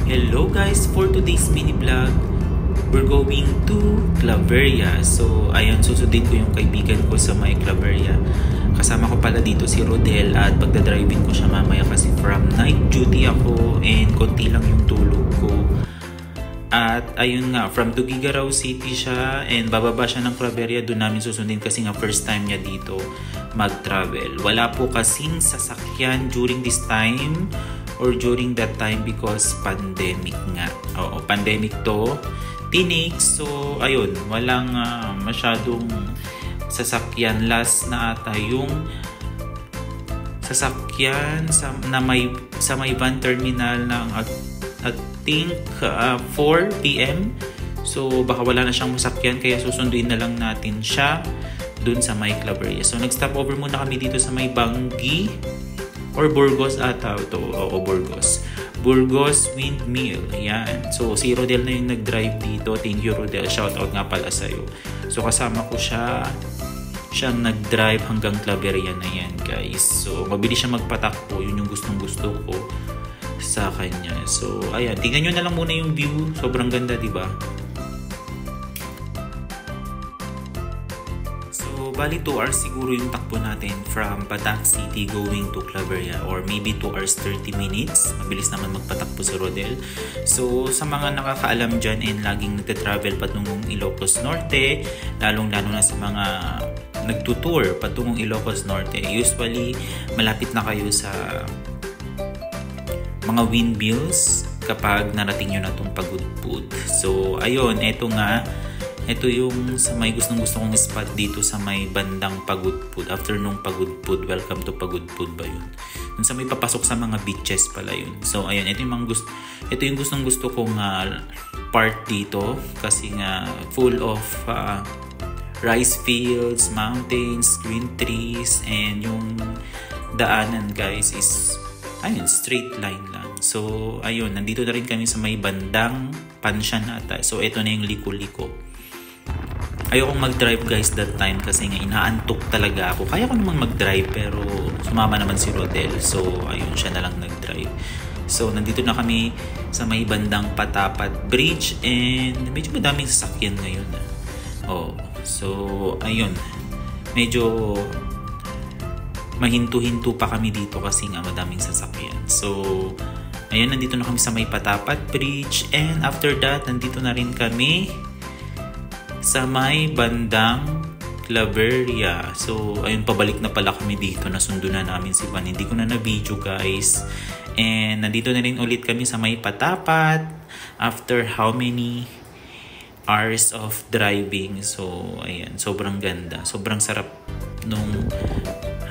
Hello guys, for today's mini vlog, we're going to Claveria. So ayun, susundin ko yung kaibigan ko sa may Claveria. Kasama ko pala dito si Rodel at pagdadriving ko siya mamaya kasi from night duty ako and konti lang yung tulog ko. At ayun nga, from Tuguegarao City siya and bababa siya ng Claveria, doon namin susundin kasi nga first time niya dito mag-travel. Wala po kasing sasakyan during this time or during that time because pandemic nga. Oo, pandemic to. Tinik, so ayun, walang masyadong sasakyan. Last na ata yung sasakyan sa may van terminal ng I think 4 PM. So baka wala na siyang masakyan kaya susunduin na lang natin siya dun sa may Claveria. So nag-stop over muna kami dito sa may Bangi or Burgos ata ito. Oo, Burgos Windmill. Ayan. So si Rodel na yung nag-drive dito. Thank you Rodel. Shoutout nga pala sa'yo. So kasama ko siya. Siyang nag-drive hanggang Claveria na yan guys. So mabilis siya magpatakbo. Yun yung gustong gusto ko sa kanya. So ayan. Tingnan nyo na lang muna yung view. Sobrang ganda, diba? So, bali 2 hours siguro yung takbo natin from Bataan City going to Claveria or maybe 2 hours 30 minutes. Mabilis naman magpatakbo si Rodel. So, sa mga nakakaalam dyan and laging nagtatravel patungong Ilocos Norte, lalong-lalo na sa mga nagtutour patungong Ilocos Norte, usually malapit na kayo sa mga windmills kapag narating nyo na itong Pagudpud. So, ayun, eto nga. Ito yung sa may gustong-gusto kong spot dito sa may bandang Pagudpud. After nung Pagudpud, welcome to Pagudpud ba yun? Dun sa may papasok sa mga beaches pala yun. So ayun, ito yung gustong-gusto kong part dito kasi nga full of rice fields, mountains, green trees, and yung daanan guys is ayun, straight line lang. So ayun, nandito na rin kami sa may bandang Pansyan ata. So ito na yung liko-liko. Ayokong mag-drive guys that time kasi nga inaantok talaga ako. Kaya ko naman mag-drive pero sumama naman si Rodel. So ayun, siya na lang nag-drive. So nandito na kami sa may bandang Patapat Bridge and medyo madaming sasakyan ngayon. Oh, so ayun. Medyo mahinto-hinto pa kami dito kasi nga madaming sasakyan. So ayun, nandito na kami sa may Patapat Bridge and after that nandito na rin kami sa may bandang Claveria. So, ayun, pabalik na pala kami dito. Nasundo na namin si Van. Hindi ko na na-video, guys. And, nandito na rin ulit kami sa may Patapat after how many hours of driving. So, ayan, sobrang ganda. Sobrang sarap nung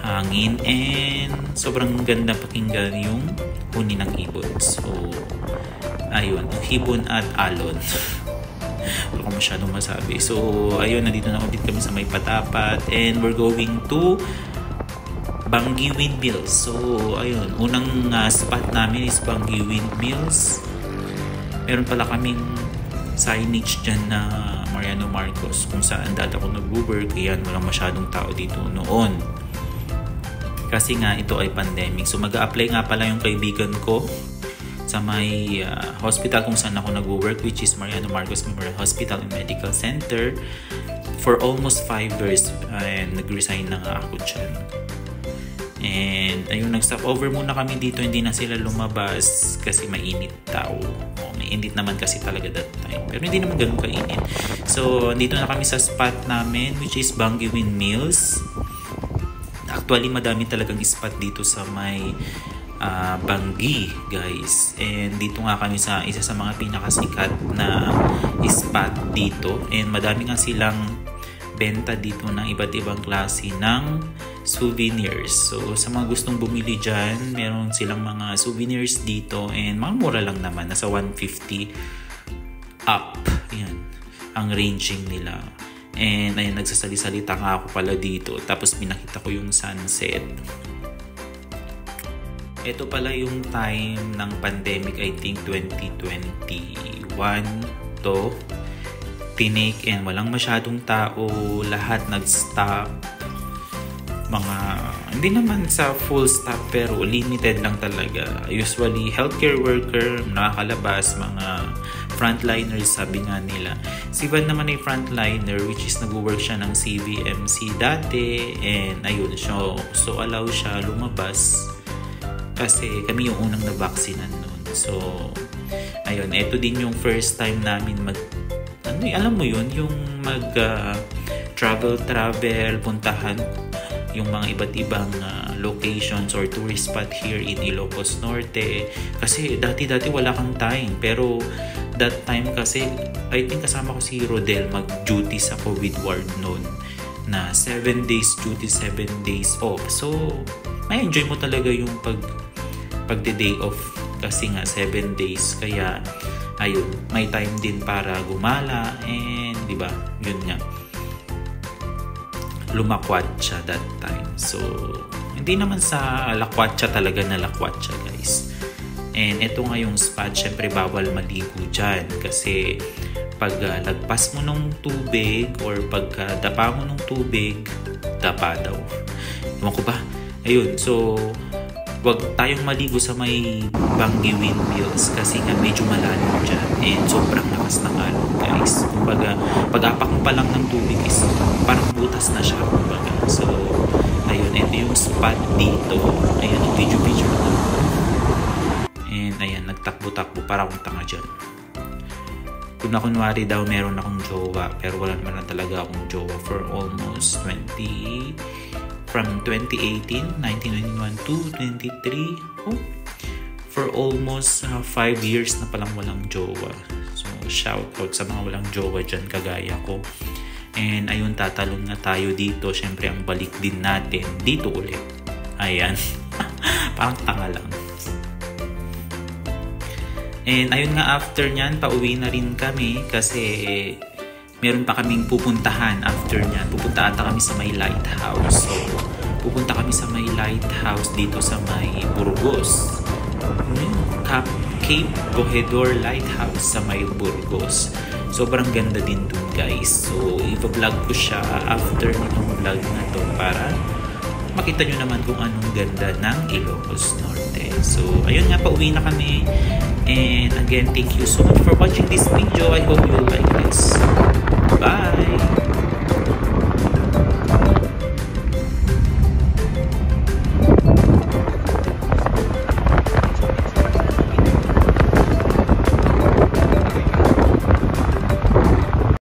hangin and sobrang ganda pakinggan yung huni ng ibon. So, ayun, hibon at alon. Wala ko masyadong masabi. So, ayun, nandito na ulit kami sa may Patapat and we're going to Bangi Windmills. So, ayun, unang spot namin is Bangi Windmills. Meron pala kaming signage dyan na Mariano Marcos kung saan dati ako nag-Uber. Kaya walang masyadong tao dito noon. Kasi nga, ito ay pandemic. So, mag-a-apply nga pala yung kaibigan ko sa may hospital kung saan ako nag-work, which is Mariano Marcos Memorial Hospital and Medical Center for almost 5 years and nag-resign na nga ako dyan. And ayun, nag-stop over muna kami dito, hindi na sila lumabas kasi mainit daw. Mainit naman kasi talaga that time, pero hindi naman ganun kainit. So dito na kami sa spot namin, which is Bangi Windmills. Actually madami talagang spot dito sa may Bangi guys, and dito nga kami sa isa sa mga pinakasikat na spot dito and madami nga silang benta dito ng iba't ibang klase ng souvenirs. So sa mga gustong bumili dyan, meron silang mga souvenirs dito and mga mura lang naman, nasa 150 up. Yan ang ranging nila. And ayun, nagsasali-salita nga ako pala dito, tapos pinakita ko yung sunset. Ito pala yung time ng pandemic, I think 2021 to. Tinik and walang masyadong tao. Lahat nag-stop. mga, hindi naman sa full staff pero limited lang talaga. Usually healthcare worker nakakalabas, mga frontliners sabi nga nila. Si Van naman ay frontliner, which is nag-work siya ng CVMC dati, and ayun, so allow siya lumabas kasi kami yung unang na-vaccinan noon. So ayun, ito din yung first time namin alam mo yun, yung travel, puntahan yung mga iba't ibang locations or tourist spot here in Ilocos Norte. Kasi dati wala kang time. Pero that time kasi, I think kasama ko si Rodel, mag-duty sa COVID ward noon. Na 7 days duty, 7 days off. So, may enjoy mo talaga yung pag-day off. Kasi nga 7 days. Kaya, ayun, may time din para gumala. And, di ba, yun nga. Lumakwat siya that time. So, hindi naman sa lakwatsa talaga na lakwatsa, guys. And ito nga yung spot, syempre bawal maligo dyan. Kasi pag lagpas mo ng tubig or pag dapa mo ng tubig, dapa daw. Ewan ko ba? Ayun, so wag tayong maligo sa may Bangi Windmills kasi nga medyo malalim dyan and sobrang lakas ng alon, guys. Kumbaga, pag-apak mo pa lang ng tubig is parang butas na siya, kumbaga. So, ayun, ito yung spot dito. Ayun, video na. And ayan, nagtakbo-takbo para akong tanga dyan. Kung na kunwari daw meron akong jowa, pero wala naman na talaga akong jowa for almost from 2018, 1991 to 23, for almost 5 years na palang walang jowa. So, shout out sa mga walang jowa dyan kagaya ko. And ayun, tatalon na tayo dito. Syempre, ang balik din natin dito ulit. Ayan. Parang tanga lang. And ayun nga, after nyan, pauwi na rin kami kasi meron pa kaming pupuntahan after nyan. Pupunta ata kami sa may lighthouse. So, pupunta kami sa may lighthouse dito sa may Burgos. Cape Bojador Lighthouse sa may Burgos. Sobrang ganda din dun, guys. So, i-vlog ko siya after nitong vlog na to para makita nyo naman kung anong ganda ng Ilocos Norte. So, ayun nga, pauwi na kami. And again, thank you so much for watching this video. I hope you like this. Bye!